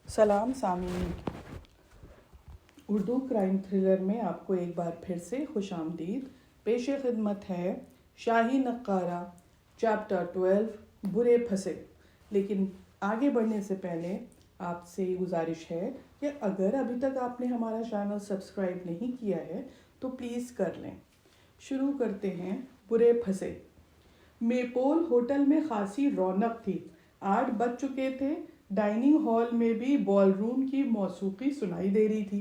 سلام سامعین، Urdu crime thriller میں آپ کو ایک بار پھر سے خوش آمدید۔ پیش خدمت ہے شاہی نقارہ چیپٹر 12 برے پھنسے۔ لیکن آگے بڑھنے سے پہلے آپ سے یہ گزارش ہے کہ اگر ابھی تک آپ نے ہمارا چینل سبسکرائب نہیں کیا ہے تو پلیز کر لیں۔ شروع کرتے ہیں برے پھنسے۔ میپول ہوٹل میں خاصی رونق تھی۔ 8 بج چکے تھے۔ ڈائننگ ہال میں بھی بال روم کی موسیقی سنائی دے رہی تھی،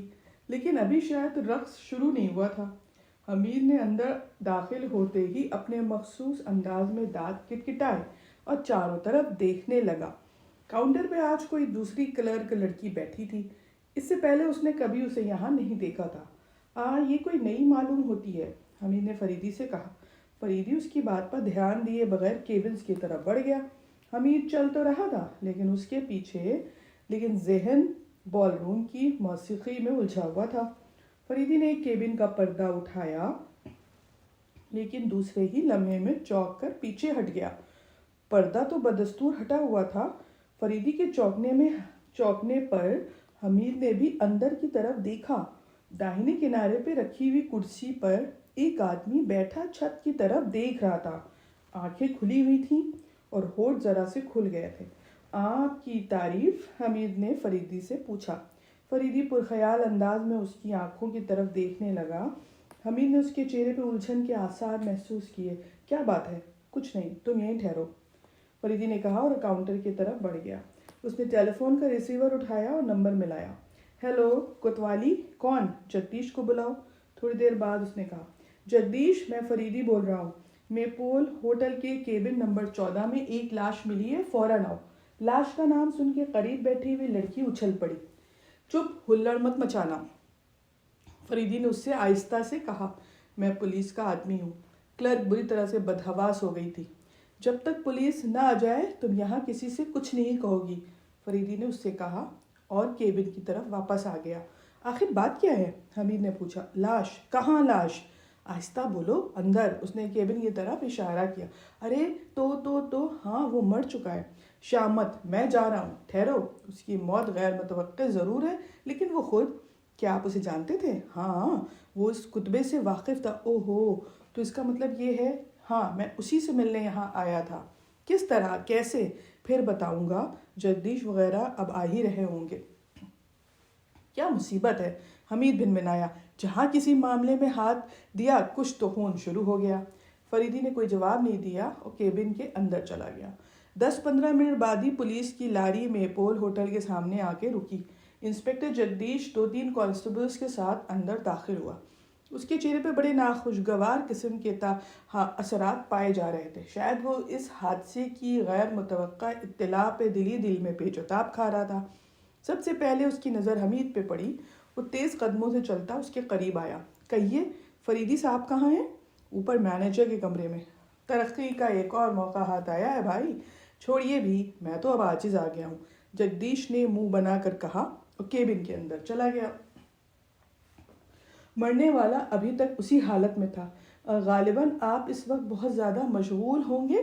لیکن ابھی شاید رقص شروع نہیں ہوا تھا۔ حمید نے اندر داخل ہوتے ہی اپنے مخصوص انداز میں دانت کٹکھٹائے اور چاروں طرف دیکھنے لگا۔ کاؤنٹر پہ آج کوئی دوسری کلرک لڑکی بیٹھی تھی۔ اس سے پہلے اس نے کبھی اسے یہاں نہیں دیکھا تھا۔ یہ کوئی نئی معلوم ہوتی ہے، حمید نے فریدی سے کہا۔ فریدی اس کی بات پر دھیان دیے بغیر کیبنز کی طرف بڑھ گیا۔ حمید چل تو رہا تھا لیکن اس کے پیچھے ذہن بال روم کی موسیقی میں الجھا ہوا تھا۔ فریدی نے ایک کیبن کا پردہ اٹھایا لیکن دوسرے ہی لمحے میں چونک کر پیچھے ہٹ گیا۔ پردہ تو بدستور ہٹا ہوا تھا۔ فریدی کے چونکنے پر حمید نے بھی اندر کی طرف دیکھا۔ داہنے کنارے پہ رکھی ہوئی کرسی پر ایک آدمی بیٹھا چھت کی طرف دیکھ رہا تھا۔ آنکھیں کھلی ہوئی تھیں اور ہونٹ ذرا سے کھل گئے تھے۔ آپ کی تعریف؟ حمید نے فریدی سے پوچھا۔ فریدی پرخیال انداز میں اس کی آنکھوں کی طرف دیکھنے لگا۔ حمید نے اس کے چہرے پہ الجھن کے آثار محسوس کیے۔ کیا بات ہے؟ کچھ نہیں، تم یہیں ٹھہرو، فریدی نے کہا اور کاؤنٹر کی طرف بڑھ گیا۔ اس نے ٹیلی فون کا ریسیور اٹھایا اور نمبر ملایا۔ ہیلو، کوتوالی؟ کون؟ جگدیش کو بلاؤ۔ تھوڑی دیر بعد اس نے کہا، جگدیش، میں فریدی بول رہا ہوں۔ میپول ہوٹل کے کیبن نمبر 14 میں ایک لاش ملی ہے، فوراً آؤ۔ لاش کا نام سن کے قریب بیٹھی ہوئی لڑکی اچھل پڑی۔ چپ، ہلڑ مت مچانا، فریدی نے اس سے آہستہ سے کہا۔ میں پولیس کا آدمی ہوں۔ کلرک بری طرح سے بدحواس ہو گئی تھی۔ جب تک پولیس نہ آ جائے تم یہاں کسی سے کچھ نہیں کہو گی، فریدی نے اس سے کہا اور کیبن کی طرف واپس آ گیا۔ آخر بات کیا ہے؟ حمید نے پوچھا۔ لاش؟ کہاں لاش؟ آہستہ بولو۔ اندر، اس نے کیبن کی طرف اشارہ کیا۔ ارے تو ہاں، وہ مر چکا ہے۔ شامت، میں جا رہا ہوں، ٹھہرو۔ اس کی موت غیر متوقع ضرور ہے لیکن وہ خود… کیا آپ اسے جانتے تھے؟ ہاں، وہ اس کتبے سے واقف تھا۔ اوہو، تو اس کا مطلب یہ ہے… ہاں، میں اسی سے ملنے یہاں آیا تھا۔ کس طرح؟ کیسے؟ پھر بتاؤں گا۔ جگدیش وغیرہ اب آ ہی رہے ہوں گے۔ کیا مصیبت ہے؟ حمید بھنبھنایا۔ جہاں کسی معاملے میں ہاتھ دیا کچھ تو خون شروع ہو گیا۔ فریدی نے کوئی جواب نہیں دیا اور کیبن کے اندر چلا گیا۔ 10-15 منٹ بعد ہی پولیس کی لاری میپول ہوٹل کے سامنے آ کے رکی۔ انسپکٹر جگدیش 2-3 کانسٹیبلز کے ساتھ اندر داخل ہوا۔ اس کے چہرے پہ بڑے ناخوشگوار قسم کے اثرات پائے جا رہے تھے۔ شاید وہ اس حادثے کی غیر متوقع اطلاع پہ دل میں پیچ و تاب کھا رہا تھا۔ سب سے پہلے اس کی نظر حمید پہ پڑی۔ وہ تیز قدموں سے چلتا اس کے قریب آیا۔ کہیے، فریدی صاحب کہاں ہیں؟ اوپر مینیجر کے کمرے میں۔ ترقی کا ایک اور موقع ہاتھ آیا ہے بھائی، چھوڑیے بھی، میں تو اب عاجز آ گیا ہوں، جگدیش نے منہ بنا کر کہا اور کیبن کے اندر چلا گیا۔ مرنے والا ابھی تک اسی حالت میں تھا۔ غالباً آپ اس وقت بہت زیادہ مشغول ہوں گے،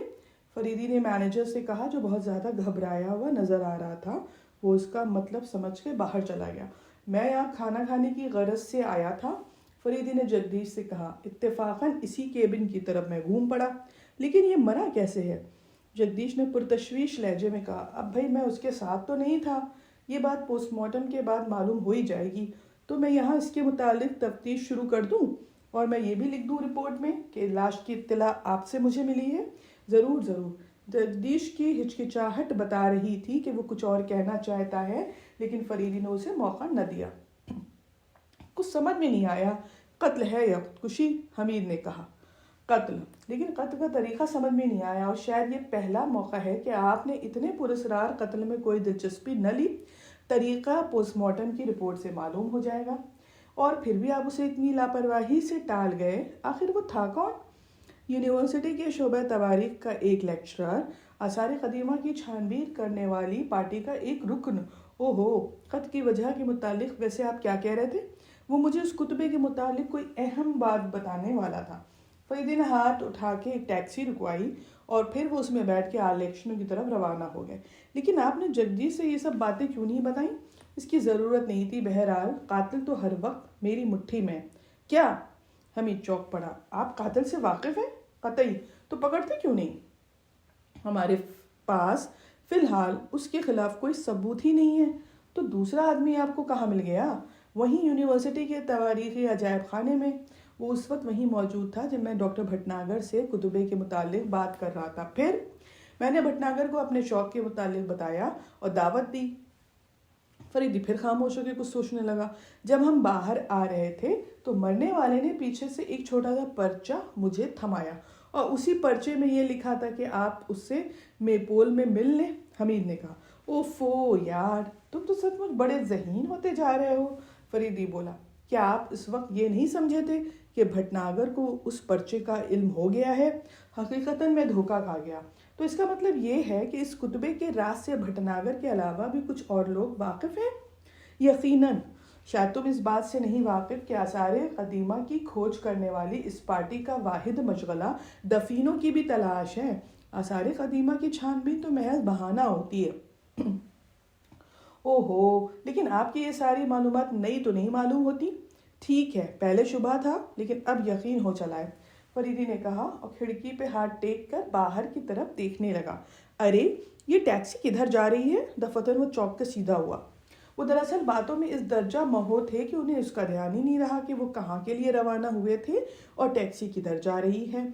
فریدی نے مینیجر سے کہا جو بہت زیادہ گھبرایا ہوا نظر آ رہا تھا۔ وہ اس کا مطلب سمجھ کے باہر چلا گیا۔ میں یہاں کھانا کھانے کی غرض سے آیا تھا، فریدی نے جگدیش سے کہا۔ اتفاقاً اسی کیبن کی طرف میں گھوم پڑا، لیکن یہ مرا کیسے ہے؟ جگدیش نے پرتشویش لہجے میں کہا۔ اب بھائی، میں اس کے ساتھ تو نہیں تھا، یہ بات پوسٹ مارٹم کے بعد معلوم ہو ہی جائے گی۔ تو میں یہاں اس کے متعلق تفتیش شروع کر دوں اور میں یہ بھی لکھ دوں رپورٹ میں کہ لاش کی اطلاع آپ سے مجھے ملی ہے؟ ضرور ضرور، جگدیش کی ہچکچاہٹ بتا رہی تھی کہ وہ کچھ اور کہنا چاہتا ہے لیکن فریدی نے اسے موقع نہ دیا۔ کچھ سمجھ میں نہیں آیا، قتل ہے یا خودکشی؟ حمید نے کہا۔ قتل، لیکن قتل کا طریقہ سمجھ میں نہیں آیا اور شاید یہ پہلا موقع ہے کہ آپ نے اتنے پراسرار قتل میں کوئی دلچسپی نہ لی۔ طریقہ پوسٹ مارٹم کی رپورٹ سے معلوم ہو جائے گا۔ اور پھر بھی آپ اسے اتنی لاپرواہی سے ٹال گئے، آخر وہ تھا کون؟ یونیورسٹی کے شعبہ تواریخ کا ایک لیکچرر، آثار قدیمہ کی چھان بین کرنے والی پارٹی کا ایک رکن۔ اوہو، قتل کی وجہ کے متعلق ویسے آپ کیا کہہ رہے تھے؟ وہ مجھے اس کتبے کے متعلق کوئی اہم بات بتانے والا تھا۔ فریدی نے ہاتھ اٹھا کے ایک ٹیکسی رکوائی اور پھر وہ اس میں بیٹھ کے آلیکشنوں کی طرف روانہ ہو گئے۔ لیکن آپ نے جگجیت سے یہ سب باتیں کیوں نہیں بتائیں؟ اس کی ضرورت نہیں تھی، بہرحال قاتل تو ہر وقت میری مٹھی میں۔ کیا؟ حمید چونک پڑا۔ آپ قاتل سے واقف ہیں؟ قطعی۔ تو پکڑتے کیوں نہیں؟ ہمارے پاس فی الحال اس کے خلاف کوئی ثبوت ہی نہیں ہے۔ تو دوسرا آدمی آپ کو کہاں مل گیا؟ وہیں یونیورسٹی کے تواریخی عجائب خانے میں۔ وہ اس وقت وہیں موجود تھا جب میں ڈاکٹر بھٹناگر سے کتبے کے متعلق بات کر رہا تھا۔ پھر میں نے بھٹناگر کو اپنے شوق کے متعلق بتایا اور دعوت دی۔ فریدی پھر خاموش ہو کے کچھ سوچنے لگا۔ جب ہم باہر آ رہے تھے تو مرنے والے نے پیچھے سے ایک چھوٹا سا پرچہ مجھے تھمایا اور اسی پرچے میں یہ لکھا تھا کہ آپ اس سے میپول میں مل لیں۔ حمید نے کہا، اوفو یار، تم تو سچ مچ بڑے ذہین ہوتے جا رہے ہو۔ فریدی بولا، کیا آپ اس وقت یہ نہیں سمجھے تھے کہ بھٹناگر کو اس پرچے کا علم ہو گیا ہے؟ حقیقتاً میں دھوکہ کھا گیا۔ تو اس کا مطلب یہ ہے کہ اس کتبے کے راز سے بھٹناگر کے علاوہ بھی کچھ اور لوگ واقف ہیں؟ یقیناً۔ شاید تم اس بات سے نہیں واقف کہ آثار قدیمہ کی کھوج کرنے والی اس پارٹی کا واحد مشغلہ دفینوں کی بھی تلاش ہے۔ آثار قدیمہ کی چھان بین تو محض بہانہ ہوتی ہے۔ اوہو، لیکن آپ کی یہ ساری معلومات نئی تو نہیں معلوم ہوتی؟ ٹھیک ہے، پہلے شبہ تھا لیکن اب یقین ہو چلا ہے، فریدی نے کہا اور کھڑکی پہ ہاتھ ٹیک کر باہر کی طرف دیکھنے لگا۔ ارے یہ ٹیکسی کدھر جا رہی ہے؟ دفتر وہ چوک کے سیدھا ہوا۔ وہ دراصل باتوں میں اس درجہ مہو تھے کہ انہیں اس کا دھیان ہی نہیں رہا کہ وہ کہاں کے لیے روانہ ہوئے تھے اور ٹیکسی کدھر جا رہی ہے۔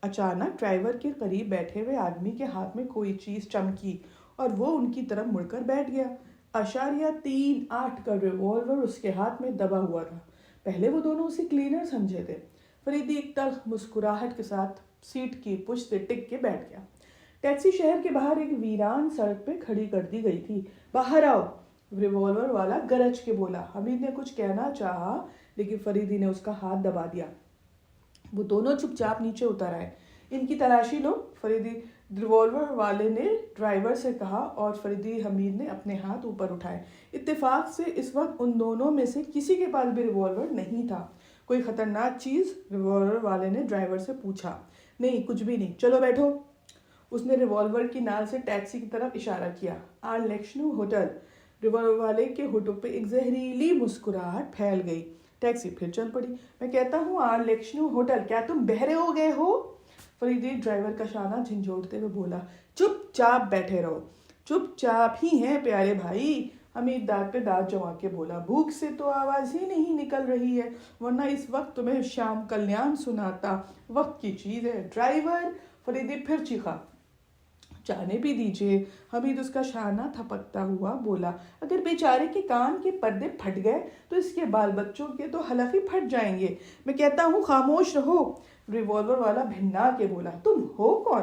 اچانک ڈرائیور کے قریب بیٹھے ہوئے آدمی کے ہاتھ میں کوئی چیز چمکی اور وہ ان کی طرف مڑ کر بیٹھ گیا۔ 3.8 کا ریوالور اس کے ہاتھ میں دبا ہوا تھا۔ پہلے وہ دونوں اسے کلینر سمجھے تھے۔ فریدی ایک تلخ مسکراہٹ کے ساتھ سیٹ کی پشت سے ٹک کے بیٹھ گیا۔ ٹیکسی شہر کے باہر ایک ویران سڑک پہ کھڑی کر دی گئی تھی۔ باہر آؤ، ریوالور والا گرج کے بولا۔ حمید نے کچھ کہنا چاہا لیکن فریدی نے اس کا ہاتھ دبا دیا۔ وہ دونوں چپ چاپ نیچے اتر آئے۔ ان کی تلاشی لو، فریدی ریوالور والے نے ڈرائیور سے کہا اور فریدی حمید نے اپنے ہاتھ اوپر اٹھائے۔ اتفاق سے اس وقت ان دونوں میں سے کسی کے پاس بھی ریوالور نہیں تھا۔ کوئی خطرناک چیز؟ ریوالور والے نے ڈرائیور سے پوچھا۔ نہیں، کچھ بھی نہیں، چلو بیٹھو۔ اس نے ریوالور کی نال سے ٹیکسی کی طرف اشارہ کیا۔ آرلیکشنو ہوٹل۔ ریوالور والے کے ہونٹوں پہ ایک زہریلی مسکراہٹ پھیل گئی۔ ٹیکسی پھر چل پڑی۔ میں کہتا ہوں آرلیکشنو ہوٹل، کیا تم بہرے ہو گئے ہو؟ فریدی ڈرائیور کا شانہ جھنجھوڑتے ہوئے بولا۔ چپ چاپ بیٹھے رہو۔ چپ چاپ ہی ہیں پیارے بھائی، حمید دانت پہ دانت جما کے بولا۔ بھوک سے تو آواز ہی نہیں نکل رہی ہے، ورنہ اس وقت تمہیں شام کلیان سناتا۔ وقت کی چیز ہے ڈرائیور، فریدی پھر چیخا۔ جانے بھی دیجیے، حمید اس کا شانہ تھپکتا ہوا بولا۔ اگر بیچارے کے کان کے پردے پھٹ گئے تو اس کے بال بچوں کے تو حلق ہی پھٹ جائیں گے۔ میں کہتا ہوں خاموش رہو، ریوالور والا بھننا کے بولا۔ تم ہو کون؟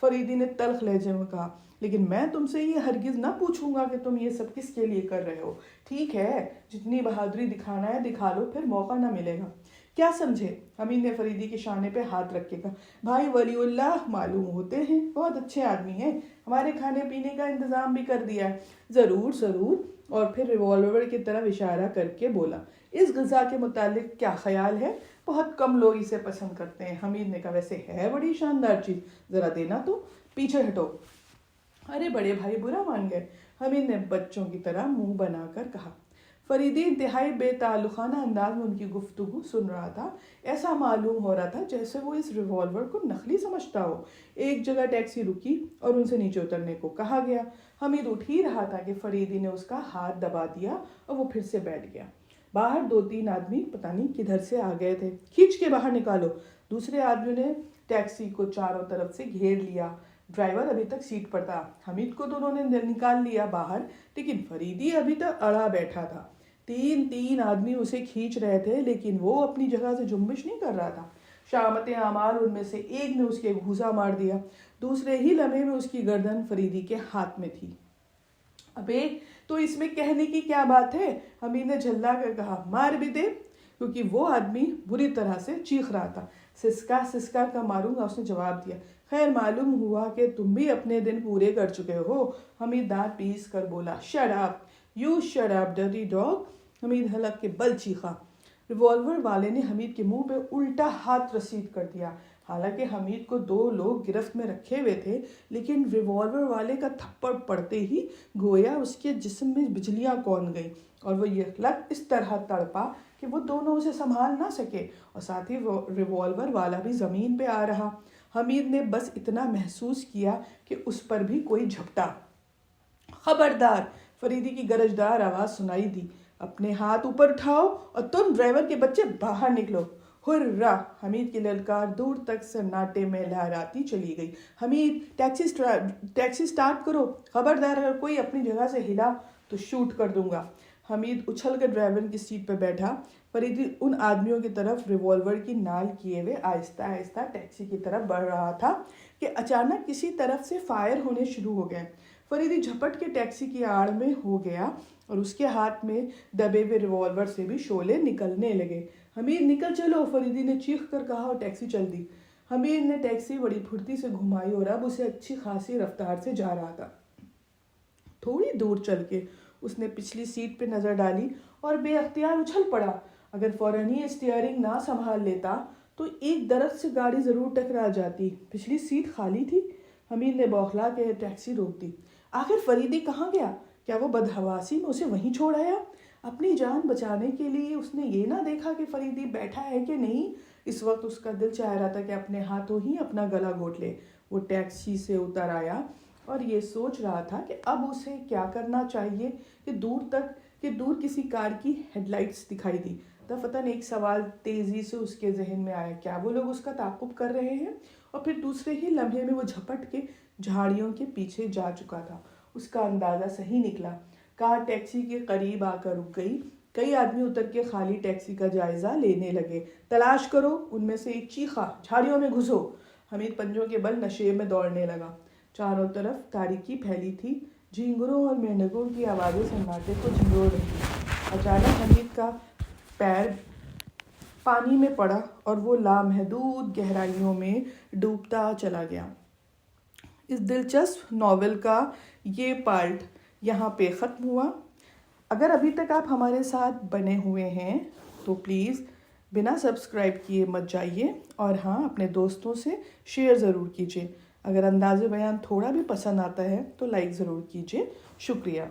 فریدی نے تلخ لہجے میں کہا۔ لیکن میں تم سے یہ ہرگز نہ پوچھوں گا کہ تم یہ سب کس کے لیے کر رہے ہو۔ ٹھیک ہے، جتنی بہادری دکھانا ہے دکھا لو، پھر موقع نہ ملے گا۔ کیا سمجھے؟ حمید نے فریدی کے شانے پہ ہاتھ رکھ کے کہا۔ بھائی ولی اللہ معلوم ہوتے ہیں، بہت اچھے آدمی ہیں، ہمارے کھانے پینے کا انتظام بھی کر دیا ہے۔ ضرور ضرور، اور پھر ریوالور کی طرف اشارہ کر کے بولا۔ اس غذا کے متعلق کیا خیال ہے؟ بہت کم لوگ اسے پسند کرتے ہیں۔ حمید نے کہا، ویسے ہے بڑی شاندار چیز، ذرا دینا تو۔ پیچھے ہٹو۔ ارے بڑے بھائی برا مان گئے، حمید نے بچوں کی طرح منہ بنا کر کہا۔ فریدی انتہائی بے تعلقانہ انداز میں ان کی گفتگو سن رہا تھا۔ ایسا معلوم ہو رہا تھا جیسے وہ اس ریوالور کو نقلی سمجھتا ہو۔ ایک جگہ ٹیکسی رکی اور ان سے نیچے اترنے کو کہا گیا۔ حمید اٹھ ہی رہا تھا کہ فریدی نے اس کا ہاتھ دبا دیا اور وہ پھر سے بیٹھ گیا۔ باہر 2-3 آدمی پتہ نہیں کدھر سے آ گئے تھے۔ کھینچ کے باہر نکالو۔ دوسرے آدمی نے ٹیکسی کو چاروں طرف سے گھیر لیا۔ ڈرائیور ابھی تک سیٹ پر تھا۔ حمید کو تو انہوں نے نکال لیا باہر، لیکن فریدی ابھی تک اڑا بیٹھا تھا۔ 3 آدمی اسے کھینچ رہے تھے لیکن وہ اپنی جگہ سے جنبش نہیں کر رہا تھا۔ شامت اعمال ان میں سے ایک نے اس کے گھوسا مار دیا۔ دوسرے ہی لمحے میں اس کی گردن فریدی کے ہاتھ میں تھی۔ ابے تو اس میں کہنے کی کیا بات ہے؟ حمید نے جھلا کر کہا۔ مار بھی دے، کیونکہ وہ آدمی بری طرح سے چیخ رہا تھا۔ سسکا سسکا کا ماروں گا، اس نے جواب دیا۔ خیر معلوم ہوا کہ تم بھی اپنے دن پورے کر چکے ہو، حمید دانت پیس کر بولا۔ Shut up, you shut up dirty dog, Hamid حلق کے بل چیخا۔ ریوالور والے نے حمید کے منہ پہ الٹا ہاتھ رسید کر دیا۔ حالانکہ حمید کو 2 لوگ گرفت میں رکھے ہوئے تھے، لیکن ریوالور والے کا تھپڑ پڑتے ہی گویا اس کے جسم میں بجلیاں کون گئیں اور وہ یکلک اس طرح تڑپا کہ وہ دونوں اسے سنبھال نہ سکے، اور ساتھ ہی ریوالور والا بھی زمین پہ آ رہا۔ حمید نے بس اتنا محسوس کیا کہ اس پر بھی کوئی جھپٹا۔ خبردار! فریدی کی گرجدار آواز سنائی دی۔ اپنے ہاتھ اوپر اٹھاؤ اور تم ڈرائیور کے بچے باہر نکلو۔ ہررا! حمید کی للکار دور تک سناٹے میں لہراتی چلی گئی۔ حمید، ٹیکسی سٹارٹ کرو، خبردار اگر کوئی اپنی جگہ سے ہلا تو شوٹ کر دوں گا۔ حمید اچھل کر ڈرائیور کی سیٹ پہ بیٹھا۔ فریدی ان آدمیوں کی طرف ریوالور کی نال کیے ہوئے آہستہ آہستہ ٹیکسی کی طرف بڑھ رہا تھا کہ اچانک کسی طرف سے فائر ہونے شروع ہو گئے۔ فریدی جھپٹ کے ٹیکسی کی آڑ میں ہو گیا اور اس کے ہاتھ میں دبے ہوئے ریوالور سے بھی شعلے نکلنے لگے۔ حمید نکل چلو، فریدی نے چیخ کر کہا اور ٹیکسی چل دی۔ حمید نے ٹیکسی بڑی پھرتی سے گھمائی اور اب اسے اچھی خاصی رفتار سے جا رہا تھا۔ تھوڑی دور چل کے اس نے پچھلی سیٹ پہ نظر ڈالی اور بے اختیار اچھل پڑا۔ اگر فوراً ہی اسٹیئرنگ نہ سنبھال لیتا تو ایک درخت سے گاڑی ضرور ٹکرا جاتی۔ پچھلی سیٹ خالی تھی۔ حمید نے بوکھلا کے ٹیکسی روک دی۔ آخر فریدی کہاں گیا؟ کیا وہ بدحواسی میں اسے وہیں چھوڑ آیا؟ اپنی جان بچانے کے لیے اس نے یہ نہ دیکھا کہ فریدی بیٹھا ہے کہ نہیں۔ اس وقت اس کا دل چاہ رہا تھا کہ اپنے ہاتھوں ہی اپنا گلا گھونٹ لے۔ وہ ٹیکسی سے اتر آیا اور یہ سوچ رہا تھا کہ اب اسے کیا کرنا چاہیے کہ دور کسی کار کی ہیڈ لائٹس دکھائی دی۔ دفعتاً ایک سوال تیزی سے اس کے ذہن میں آیا، کیا وہ لوگ اس کا تعاقب کر رہے ہیں؟ اور پھر دوسرے ہی لمحے میں وہ جھپٹ کے جھاڑیوں کے پیچھے جا چکا تھا۔ اس کا اندازہ صحیح نکلا۔ کار ٹیکسی کے قریب آ کر رک گئی۔ کئی آدمی اتر کے خالی ٹیکسی کا جائزہ لینے لگے۔ تلاش کرو! ان میں سے ایک چیخا، جھاڑیوں میں گھسو! حمید پنجوں کے بل نشے میں دوڑنے لگا۔ چاروں طرف تاریکی پھیلی تھی۔ جھینگروں اور مینڈکوں کی آوازیں سناٹے کو جھنجھوڑ رہی تھی۔ اچانک حمید کا پیر پانی میں پڑا اور وہ لامحدود گہرائیوں میں ڈوبتا چلا گیا۔ اس دلچسپ ناول کا یہ پارٹ یہاں پہ ختم ہوا۔ اگر ابھی تک آپ ہمارے ساتھ بنے ہوئے ہیں تو پلیز بنا سبسکرائب کیے مت جائیے، اور ہاں، اپنے دوستوں سے شیئر ضرور کیجیے۔ اگر انداز بیان تھوڑا بھی پسند آتا ہے تو لائک ضرور کیجیے۔ شکریہ۔